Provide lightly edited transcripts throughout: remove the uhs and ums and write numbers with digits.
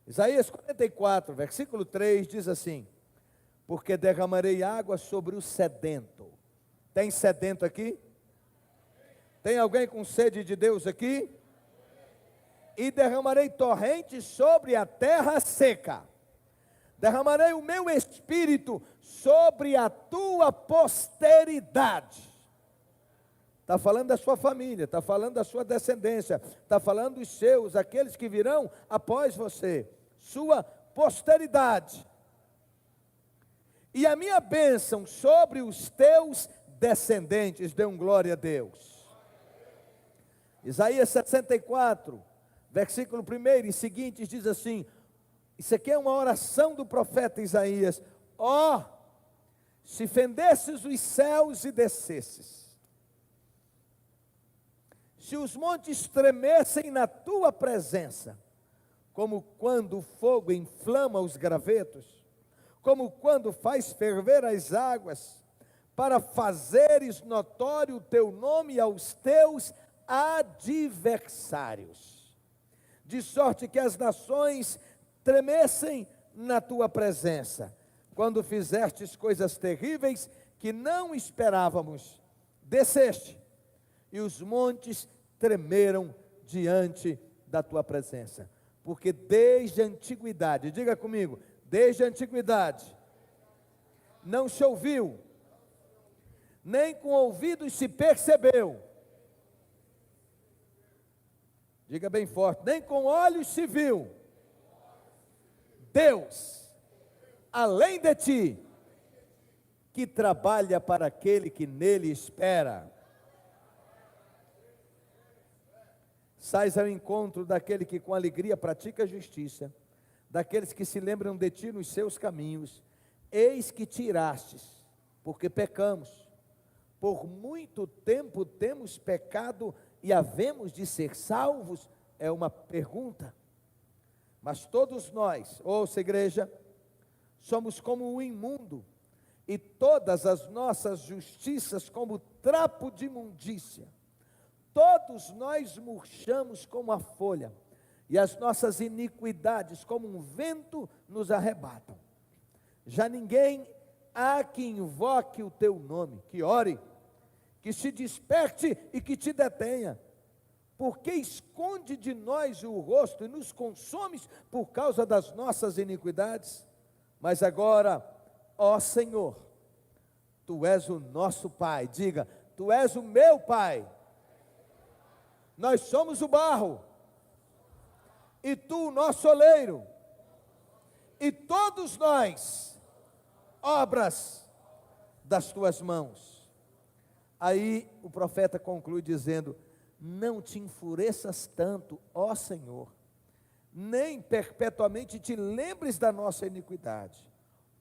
Isaías 44, versículo 3 diz assim: porque derramarei água sobre o sedento. Tem sedento aqui? Tem alguém com sede de Deus aqui? E derramarei torrentes sobre a terra seca. Derramarei o meu espírito sobre a tua posteridade. Está falando da sua família, está falando da sua descendência, está falando dos seus, aqueles que virão após você, sua posteridade. E a minha bênção sobre os teus descendentes, dê um glória a Deus. Isaías 64, versículo 1 e seguintes diz assim, isso aqui é uma oração do profeta Isaías: ó, se fendesses os céus e descesses, se os montes tremessem na tua presença, como quando o fogo inflama os gravetos, como quando faz ferver as águas, para fazeres notório o teu nome aos teus adversários, de sorte que as nações tremessem na tua presença, quando fizestes coisas terríveis que não esperávamos, desceste, e os montes tremeram diante da tua presença, porque desde a antiguidade, diga comigo, desde a antiguidade, não se ouviu, nem com ouvidos se percebeu, diga bem forte, nem com olhos se viu, Deus, além de ti, que trabalha para aquele que nele espera. Sais ao encontro daquele que com alegria pratica a justiça, daqueles que se lembram de ti nos seus caminhos. Eis que tirastes, porque pecamos, por muito tempo temos pecado e havemos de ser salvos? É uma pergunta. Mas todos nós, ouça igreja, somos como um imundo, e todas as nossas justiças como trapo de imundícia. Todos nós murchamos como a folha, e as nossas iniquidades como um vento nos arrebatam. Já ninguém há que invoque o teu nome, que ore, que se desperte e que te detenha. Porque esconde de nós o rosto e nos consomes por causa das nossas iniquidades? Mas agora, ó Senhor, Tu és o nosso Pai, diga, Tu és o meu Pai. Nós somos o barro, e Tu o nosso oleiro, e todos nós, obras das Tuas mãos. Aí o profeta conclui dizendo: não te enfureças tanto, ó Senhor, nem perpetuamente te lembres da nossa iniquidade.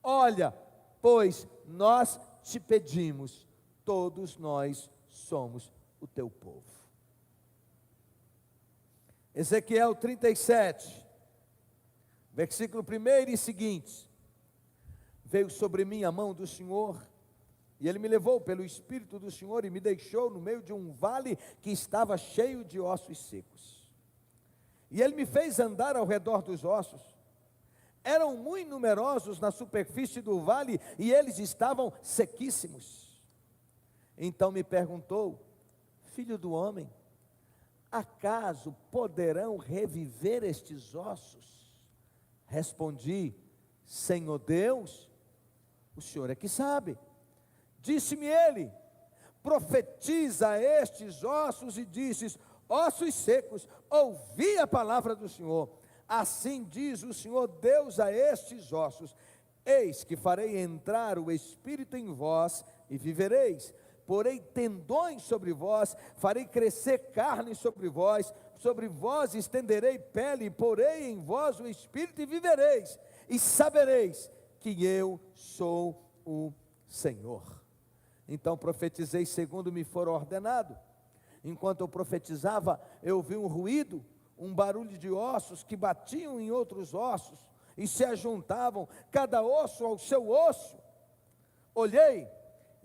Olha, pois nós te pedimos, todos nós somos o teu povo. Ezequiel 37, versículo 1 e seguintes: veio sobre mim a mão do Senhor, e Ele me levou pelo Espírito do Senhor e me deixou no meio de um vale que estava cheio de ossos secos. E Ele me fez andar ao redor dos ossos. Eram muito numerosos na superfície do vale e eles estavam sequíssimos. Então me perguntou: filho do homem, acaso poderão reviver estes ossos? Respondi: Senhor Deus, o Senhor é que sabe. Disse-me Ele: profetiza a estes ossos e dizes: ossos secos, ouvi a palavra do Senhor. Assim diz o Senhor Deus a estes ossos: eis que farei entrar o Espírito em vós e vivereis. Porei tendões sobre vós, farei crescer carne sobre vós estenderei pele, porei em vós o Espírito e vivereis, e sabereis que eu sou o Senhor. Então profetizei segundo me for ordenado. Enquanto eu profetizava, eu ouvi um ruído, um barulho de ossos que batiam em outros ossos e se ajuntavam, cada osso ao seu osso. Olhei,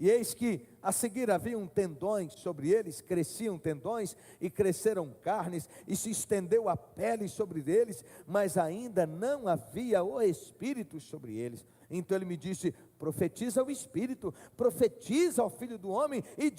E eis que a seguir haviam tendões sobre eles, cresciam tendões e cresceram carnes, e se estendeu a pele sobre eles, mas ainda não havia o Espírito sobre eles. Então ele me disse: profetiza ao Espírito, profetiza ao Filho do Homem, e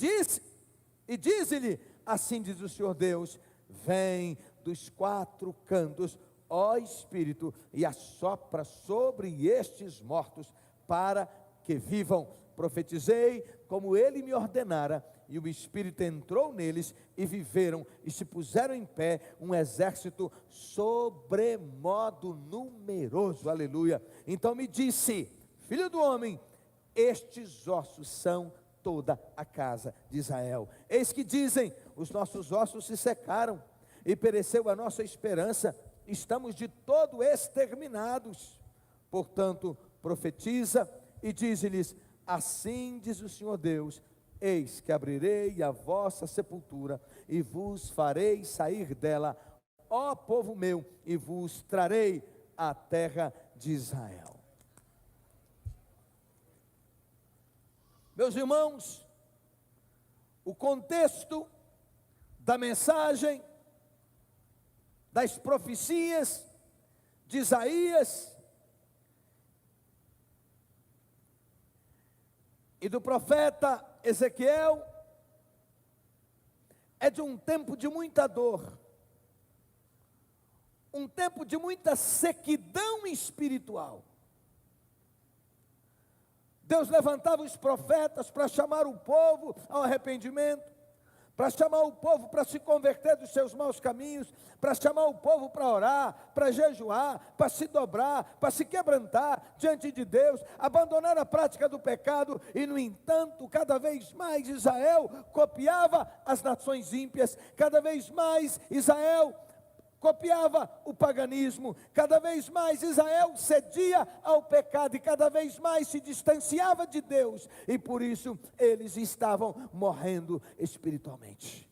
dize-lhe: assim diz o Senhor Deus, vem dos quatro cantos, ó Espírito, e assopra sobre estes mortos, para que vivam. Profetizei como ele me ordenara, e o Espírito entrou neles, e viveram, e se puseram em pé, um exército sobremodo numeroso, aleluia. Então me disse: filho do homem, estes ossos são toda a casa de Israel. Eis que dizem: os nossos ossos se secaram, e pereceu a nossa esperança, estamos de todo exterminados. Portanto, profetiza e dize-lhes: assim diz o Senhor Deus, eis que abrirei a vossa sepultura, e vos farei sair dela, ó povo meu, e vos trarei à terra de Israel. Meus irmãos, o contexto da mensagem, das profecias de Isaías e do profeta Ezequiel é de um tempo de muita dor, um tempo de muita sequidão espiritual. Deus levantava os profetas para chamar o povo ao arrependimento, para chamar o povo para se converter dos seus maus caminhos, para chamar o povo para orar, para jejuar, para se dobrar, para se quebrantar diante de Deus, abandonar a prática do pecado. E no entanto, cada vez mais Israel copiava as nações ímpias, cada vez mais Israel copiava o paganismo, cada vez mais Israel cedia ao pecado, e cada vez mais se distanciava de Deus, e por isso eles estavam morrendo espiritualmente.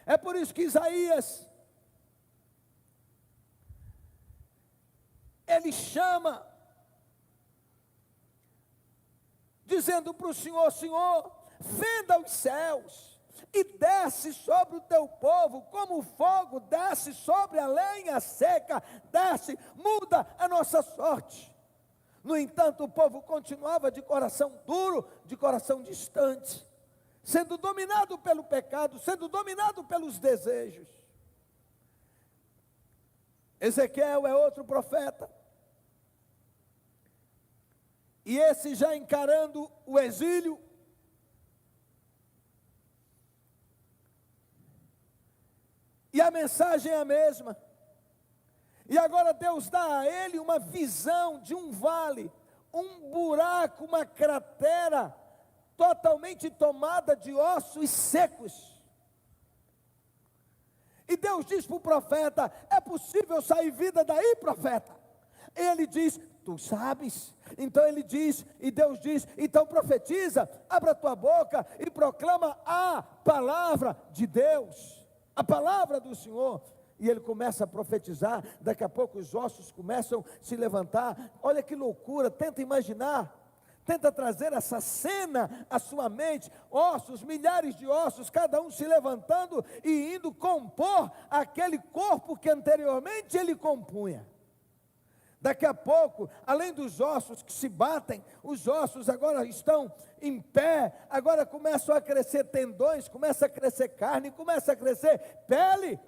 É por isso que Isaías, ele chama, dizendo para o Senhor: Senhor, fenda os céus, e desce sobre o teu povo, como o fogo desce sobre a lenha seca, desce, muda a nossa sorte. No entanto, o povo continuava de coração duro, de coração distante, sendo dominado pelo pecado, sendo dominado pelos desejos. Ezequiel é outro profeta, e esse já encarando o exílio, e a mensagem é a mesma. E agora Deus dá a ele uma visão de um vale, um buraco, uma cratera, totalmente tomada de ossos secos. E Deus diz para o profeta: é possível sair vida daí, profeta? Ele diz: tu sabes. Então ele diz, e Deus diz: então profetiza, abra a tua boca e proclama a palavra de Deus, a palavra do Senhor. E ele começa a profetizar, daqui a pouco os ossos começam a se levantar. Olha que loucura, tenta imaginar, tenta trazer essa cena à sua mente, ossos, milhares de ossos, cada um se levantando e indo compor aquele corpo que anteriormente ele compunha. Daqui a pouco, além dos ossos que se batem, os ossos agora estão em pé, agora começam a crescer tendões, começa a crescer carne, começa a crescer pele.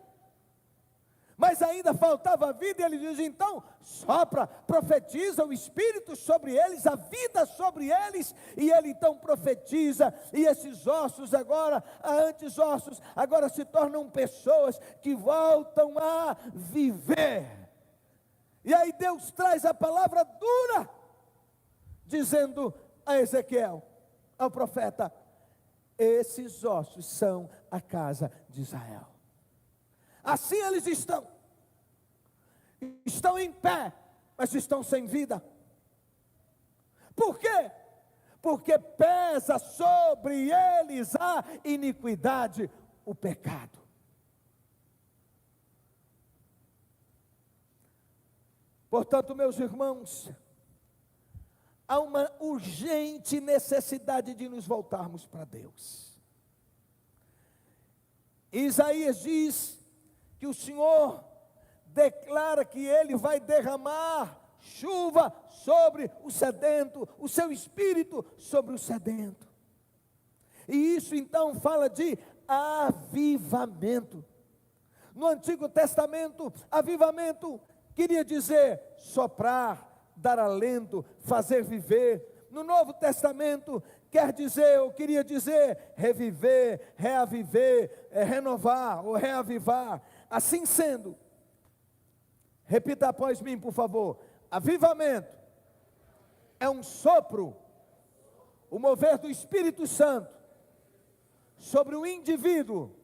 Mas ainda faltava vida, e ele diz: então sopra, profetiza o Espírito sobre eles, a vida sobre eles. E ele então profetiza, e esses ossos agora, antes ossos, agora se tornam pessoas que voltam a viver. E aí Deus traz a palavra dura, dizendo a Ezequiel, ao profeta: esses ossos são a casa de Israel. Assim eles estão em pé, mas estão sem vida. Por quê? Porque pesa sobre eles a iniquidade, o pecado. Portanto, meus irmãos, há uma urgente necessidade de nos voltarmos para Deus. Isaías diz que o Senhor declara que Ele vai derramar chuva sobre o sedento, o seu espírito sobre o sedento. E isso então fala de avivamento. No Antigo Testamento, avivamento queria dizer soprar, dar alento, fazer viver. No Novo Testamento quer dizer, ou queria dizer, reviver, reaviver, renovar ou reavivar. Assim sendo, repita após mim, por favor. Avivamento é um sopro, o mover do Espírito Santo sobre um indivíduo,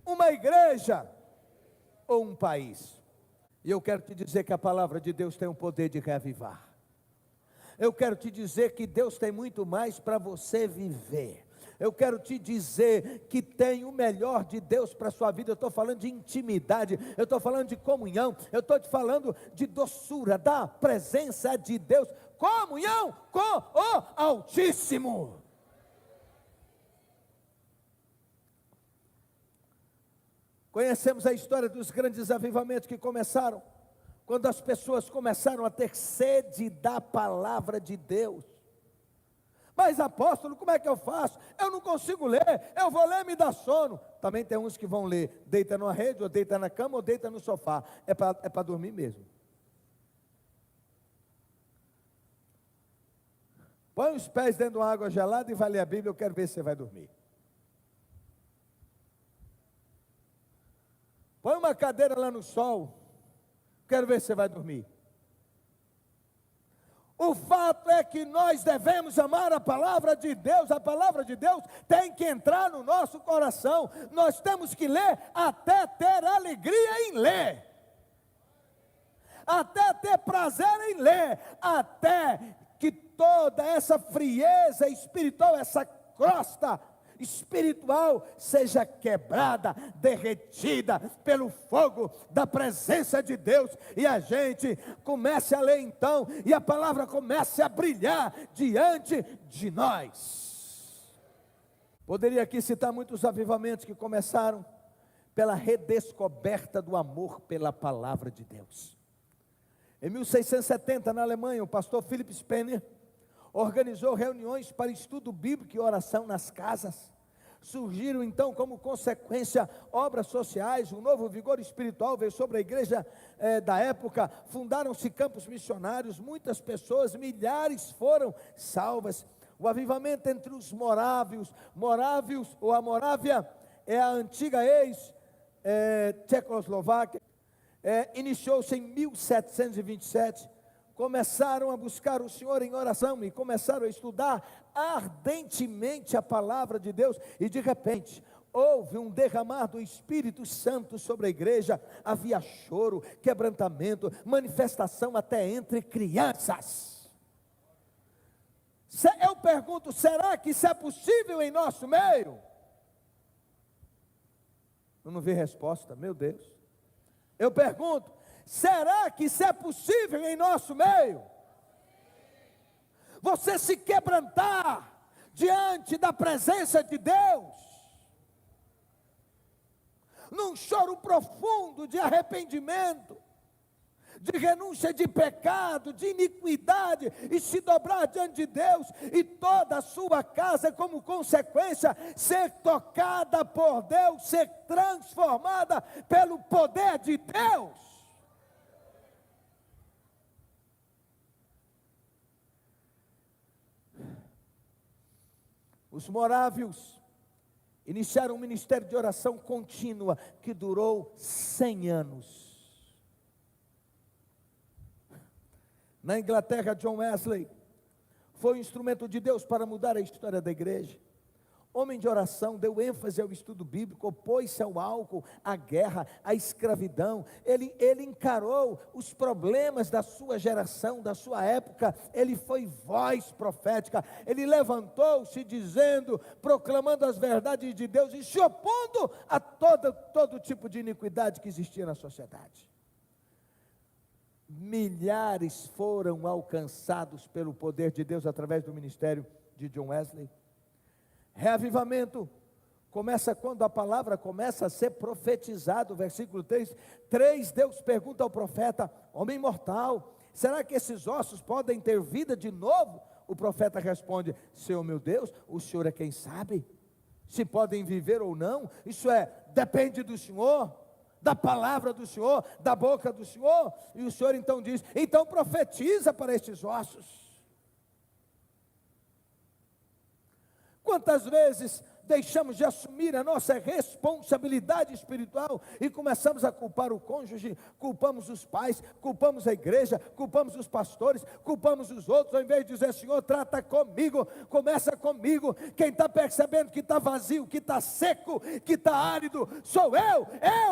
uma igreja ou um país. E eu quero te dizer que a palavra de Deus tem o poder de reavivar. Eu quero te dizer que Deus tem muito mais para você viver. Eu quero te dizer que tem o melhor de Deus para a sua vida. Eu estou falando de intimidade, eu estou falando de comunhão, eu estou te falando de doçura, da presença de Deus, comunhão com o Altíssimo. Conhecemos a história dos grandes avivamentos que começaram quando as pessoas começaram a ter sede da palavra de Deus. Mas apóstolo, como é que eu faço? Eu não consigo ler, eu vou ler e me dá sono. Também tem uns que vão ler, deita numa rede, ou deita na cama, ou deita no sofá. É para dormir mesmo. Põe os pés dentro de uma água gelada e vai ler a Bíblia, eu quero ver se você vai dormir. Põe uma cadeira lá no sol, quero ver se você vai dormir. O fato é que nós devemos amar a palavra de Deus. A palavra de Deus tem que entrar no nosso coração. Nós temos que ler até ter alegria em ler, até ter prazer em ler, até que toda essa frieza espiritual, essa crosta espiritual seja quebrada, derretida pelo fogo da presença de Deus, e a gente comece a ler então, e a palavra comece a brilhar diante de nós. Poderia aqui citar muitos avivamentos que começaram pela redescoberta do amor pela palavra de Deus. Em 1670, na Alemanha, o pastor Philip Spener organizou reuniões para estudo bíblico e oração nas casas. Surgiram então como consequência obras sociais, um novo vigor espiritual veio sobre a igreja da época, fundaram-se campos missionários, muitas pessoas, milhares foram salvas. O avivamento entre os morávios, ou a Morávia é a antiga ex-Tchecoslováquia, iniciou-se em 1727, começaram a buscar o Senhor em oração e começaram a estudar ardentemente a palavra de Deus, e de repente houve um derramar do Espírito Santo sobre a igreja, havia choro, quebrantamento, manifestação até entre crianças. Eu pergunto, será que isso é possível em nosso meio? Eu não vi resposta, meu Deus. Eu pergunto, será que isso é possível em nosso meio? Você se quebrantar diante da presença de Deus, num choro profundo de arrependimento, de renúncia de pecado, de iniquidade, e se dobrar diante de Deus, e toda a sua casa, como consequência, ser tocada por Deus, ser transformada pelo poder de Deus. Os morávios iniciaram um ministério de oração contínua que durou 100 anos. Na Inglaterra, John Wesley foi um instrumento de Deus para mudar a história da igreja. Homem de oração, deu ênfase ao estudo bíblico, opôs-se ao álcool, à guerra, à escravidão. Ele encarou os problemas da sua geração, da sua época. Ele foi voz profética. Ele levantou-se dizendo, proclamando as verdades de Deus e se opondo a todo tipo de iniquidade que existia na sociedade. milhares foram alcançados pelo poder de Deus através do ministério de John Wesley. Reavivamento começa quando a palavra começa a ser profetizada. Versículo 3, Deus pergunta ao profeta: homem mortal, será que esses ossos podem ter vida de novo? O profeta responde: Senhor meu Deus, o Senhor é quem sabe se podem viver ou não. Isso depende do Senhor, da palavra do Senhor, da boca do Senhor. E o Senhor então diz: então profetiza para estes ossos. Quantas vezes deixamos de assumir a nossa responsabilidade espiritual e começamos a culpar o cônjuge, culpamos os pais, culpamos a igreja, culpamos os pastores, culpamos os outros, ao invés de dizer: Senhor, trata comigo, começa comigo. Quem está percebendo que está vazio, que está seco, que está árido, sou eu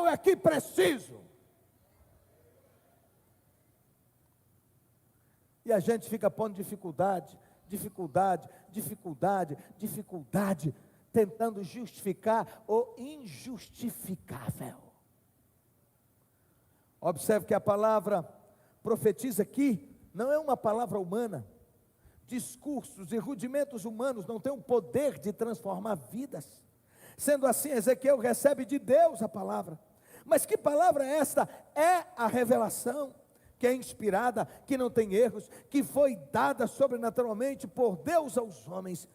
é que preciso. E a gente fica pondo dificuldade, tentando justificar o injustificável. Observe que a palavra profetiza aqui não é uma palavra humana. Discursos e rudimentos humanos não têm o poder de transformar vidas. Sendo assim, Ezequiel recebe de Deus a palavra. Mas que palavra é esta? É a revelação, que é inspirada, que não tem erros, que foi dada sobrenaturalmente por Deus aos homens.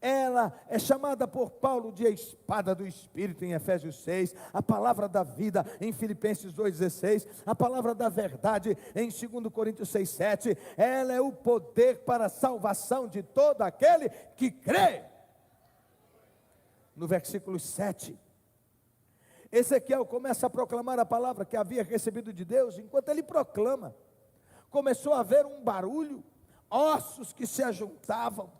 Ela é chamada por Paulo de a espada do Espírito em Efésios 6, a palavra da vida em Filipenses 2,16, a palavra da verdade em 2 Coríntios 6,7. Ela é o poder para a salvação de todo aquele que crê. No versículo 7, Ezequiel começa a proclamar a palavra que havia recebido de Deus. Enquanto ele proclama, começou a haver um barulho, ossos que se ajuntavam.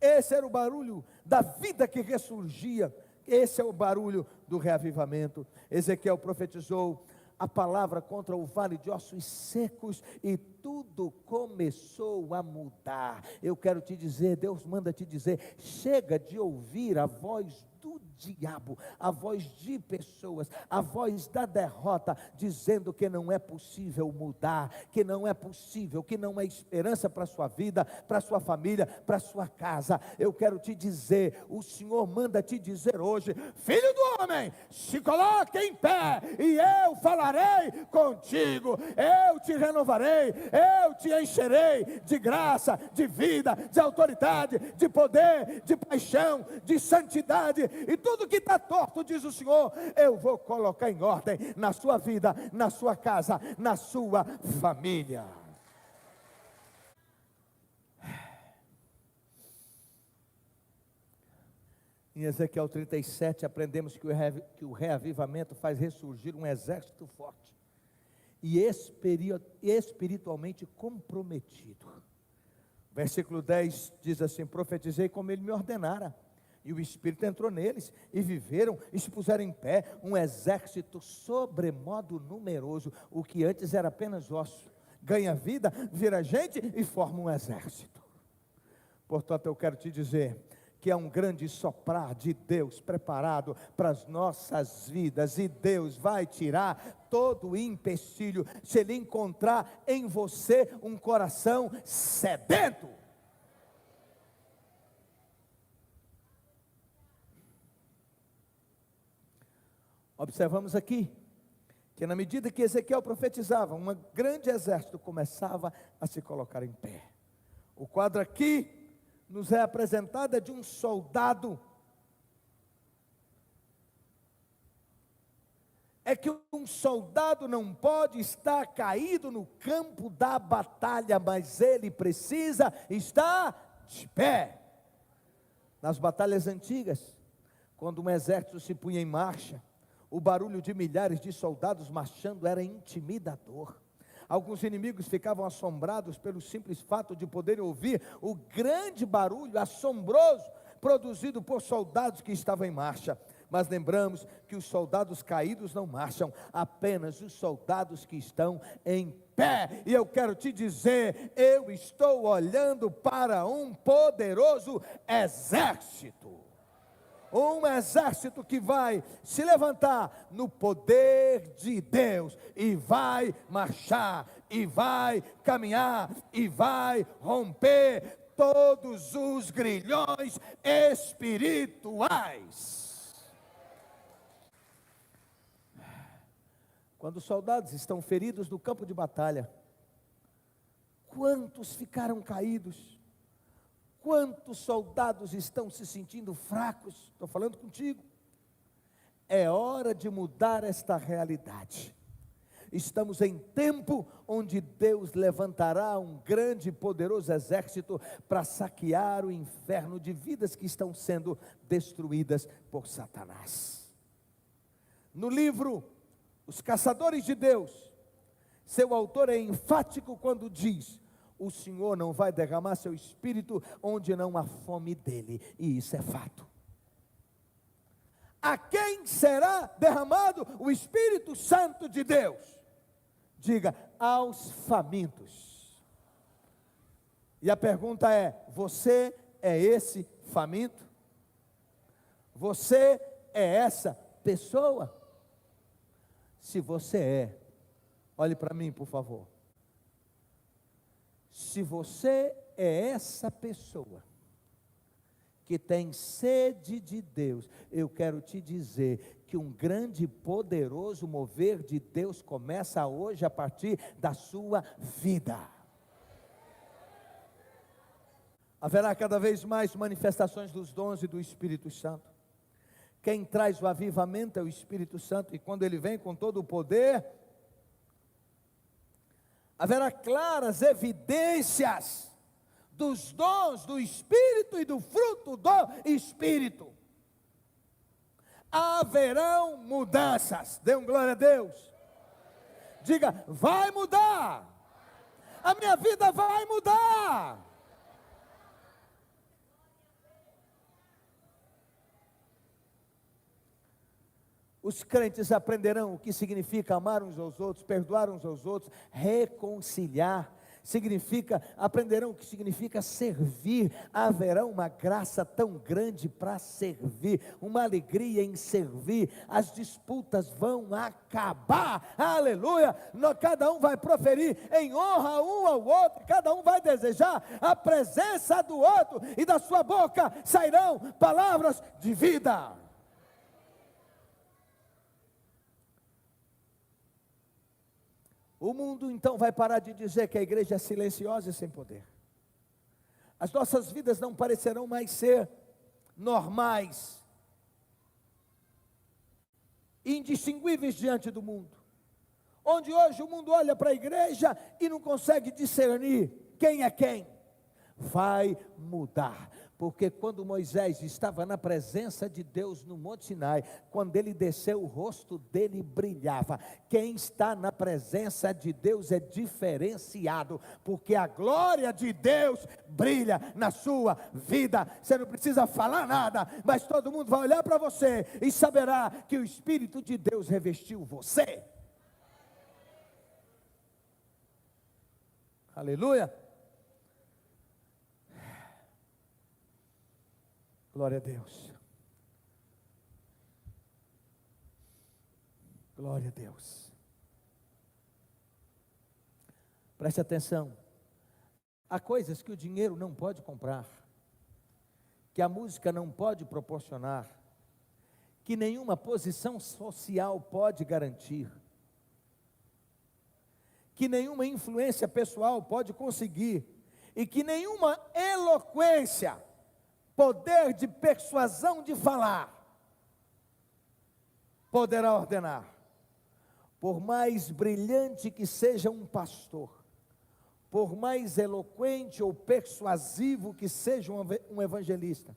Esse era o barulho da vida que ressurgia. Esse é o barulho do reavivamento. Ezequiel profetizou a palavra contra o vale de ossos secos e tudo começou a mudar. Eu quero te dizer, Deus manda te dizer: chega de ouvir a voz do diabo, a voz de pessoas, a voz da derrota, dizendo que não é possível mudar, que não é possível, que não há esperança para a sua vida, para a sua família, para a sua casa. Eu quero te dizer, o Senhor manda te dizer hoje: filho do homem, se coloque em pé e eu falarei contigo, eu te renovarei, eu te encherei de graça, de vida, de autoridade, de poder, de paixão, de santidade. E tudo que está torto, diz o Senhor, eu vou colocar em ordem na sua vida, na sua casa, na sua família. Em Ezequiel 37, aprendemos que o reavivamento faz ressurgir um exército forte e espiritualmente comprometido. Versículo 10 diz assim: profetizei como ele me ordenara, e o Espírito entrou neles, e viveram, e se puseram em pé, um exército sobremodo numeroso. O que antes era apenas osso, ganha vida, vira gente e forma um exército. Portanto, eu quero te dizer que é um grande soprar de Deus preparado para as nossas vidas, e Deus vai tirar todo o empecilho, se Ele encontrar em você um coração sedento. Observamos aqui que na medida que Ezequiel profetizava, um grande exército começava a se colocar em pé. O quadro aqui nos é apresentado de um soldado. É que um soldado não pode estar caído no campo da batalha, mas ele precisa estar de pé. Nas batalhas antigas, quando um exército se punha em marcha, o barulho de milhares de soldados marchando era intimidador. Alguns inimigos ficavam assombrados pelo simples fato de poderem ouvir o grande barulho assombroso produzido por soldados que estavam em marcha. Mas lembramos que os soldados caídos não marcham, apenas os soldados que estão em pé. E eu quero te dizer, eu estou olhando para um poderoso exército. um exército que vai se levantar no poder de Deus, e vai marchar, e vai caminhar, e vai romper todos os grilhões espirituais. Quando os soldados estão feridos no campo de batalha, quantos ficaram caídos? Quantos soldados estão se sentindo fracos? Estou falando contigo. É hora de mudar esta realidade. Estamos em tempo onde Deus levantará um grande e poderoso exército para saquear o inferno de vidas que estão sendo destruídas por Satanás. No livro Os Caçadores de Deus, seu autor é enfático quando diz: o Senhor não vai derramar seu espírito onde não há fome dele, e isso é fato. A quem será derramado o Espírito Santo de Deus? Diga: aos famintos. E a pergunta é: você é esse faminto? Você é essa pessoa? Se você é, olhe para mim, por favor. Se você é essa pessoa que tem sede de Deus, eu quero te dizer que um grande e poderoso mover de Deus começa hoje a partir da sua vida. Haverá cada vez mais manifestações dos dons e do Espírito Santo. Quem traz o avivamento é o Espírito Santo, e quando ele vem com todo o poder, haverá claras evidências dos dons do Espírito e do fruto do Espírito. Haverão mudanças. Dê um glória a Deus. Diga: vai mudar. A minha vida vai mudar. Os crentes aprenderão o que significa amar uns aos outros, perdoar uns aos outros, reconciliar. Aprenderão o que significa servir. Haverá uma graça tão grande para servir, uma alegria em servir. As disputas vão acabar, aleluia. Cada um vai proferir em honra um ao outro, cada um vai desejar a presença do outro, e da sua boca sairão palavras de vida. O mundo então vai parar de dizer que a igreja é silenciosa e sem poder. As nossas vidas não parecerão mais ser normais, indistinguíveis diante do mundo. Onde hoje o mundo olha para a igreja e não consegue discernir quem é quem. Vai mudar. Porque quando Moisés estava na presença de Deus no Monte Sinai, quando ele desceu, o rosto dele brilhava. Quem está na presença de Deus é diferenciado, porque a glória de Deus brilha na sua vida. Você não precisa falar nada, mas todo mundo vai olhar para você e saberá que o Espírito de Deus revestiu você. Aleluia. Glória a Deus. Glória a Deus. Preste atenção. Há coisas que o dinheiro não pode comprar, que a música não pode proporcionar, que nenhuma posição social pode garantir, que nenhuma influência pessoal pode conseguir, e que nenhuma eloquência, poder de persuasão de falar, poderá ordenar. Por mais brilhante que seja um pastor, por mais eloquente ou persuasivo que seja um evangelista,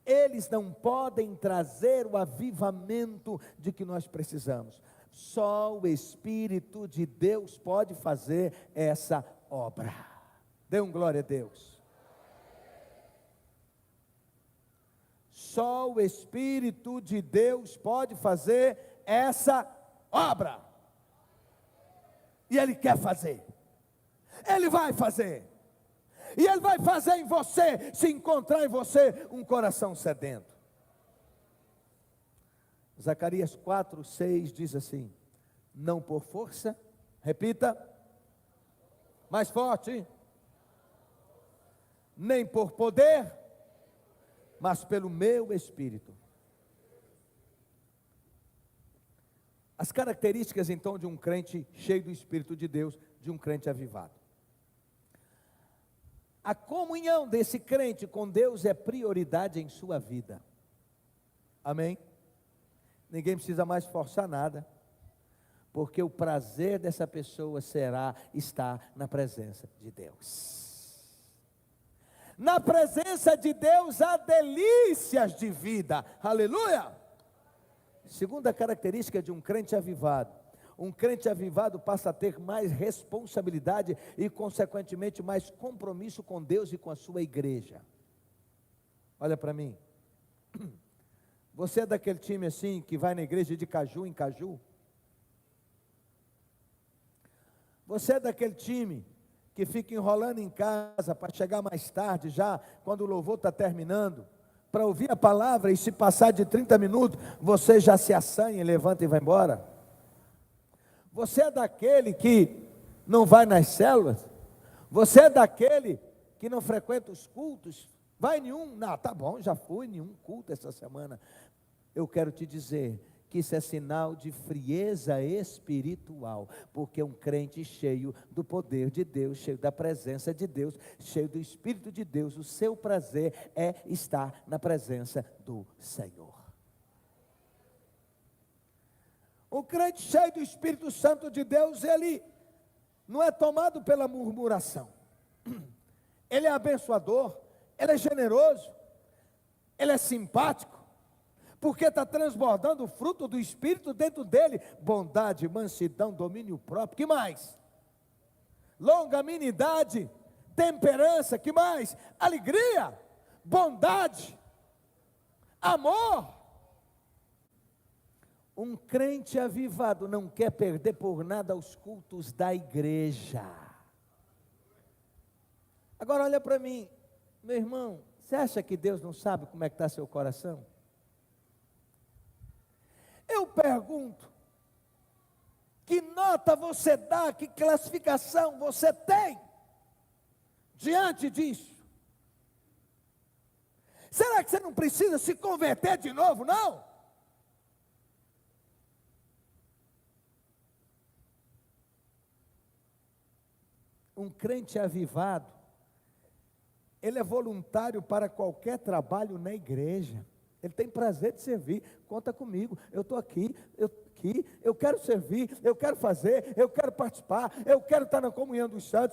eles não podem trazer o avivamento de que nós precisamos. Só o Espírito de Deus pode fazer essa obra. Dê um glória a Deus. Só o Espírito de Deus pode fazer essa obra. E Ele quer fazer. Ele vai fazer. E Ele vai fazer em você, se encontrar em você um coração sedento. Zacarias 4:6 diz assim: não por força, repita, mais forte, nem por poder, mas pelo meu Espírito. As características então de um crente cheio do Espírito de Deus, de um crente avivado. A comunhão desse crente com Deus é prioridade em sua vida. Amém? Ninguém precisa mais forçar nada, porque o prazer dessa pessoa será estar na presença de Deus. Na presença de Deus há delícias de vida. Aleluia! Segunda característica de um crente avivado: um crente avivado passa a ter mais responsabilidade e, consequentemente, mais compromisso com Deus e com a sua igreja. Olha para mim. Você é daquele time assim, que vai na igreja de caju em caju? Você é daquele time que fica enrolando em casa para chegar mais tarde, já quando o louvor está terminando, para ouvir a palavra, e se passar de 30 minutos, você já se assanha, levanta e vai embora? Você é daquele que não vai nas células? Você é daquele que não frequenta os cultos? Vai nenhum? Não, tá bom, já fui nenhum culto essa semana. Eu quero te dizer que isso é sinal de frieza espiritual, porque um crente cheio do poder de Deus, cheio da presença de Deus, cheio do Espírito de Deus, o seu prazer é estar na presença do Senhor. O crente cheio do Espírito Santo de Deus, ele não é tomado pela murmuração, ele é abençoador, ele é generoso, ele é simpático, porque está transbordando o fruto do Espírito dentro dele: bondade, mansidão, domínio próprio. Que mais? Longanimidade, temperança. Que mais? Alegria, bondade, amor. Um crente avivado não quer perder por nada os cultos da igreja. Agora olha para mim, meu irmão, você acha que Deus não sabe como é que está seu coração? Eu pergunto, que nota você dá, que classificação você tem diante disso? Será que você não precisa se converter de novo, não? Um crente avivado, ele é voluntário para qualquer trabalho na igreja. Ele tem prazer de servir. Conta comigo, eu estou aqui, eu quero servir, eu quero fazer, eu quero participar, eu quero estar na comunhão dos santos.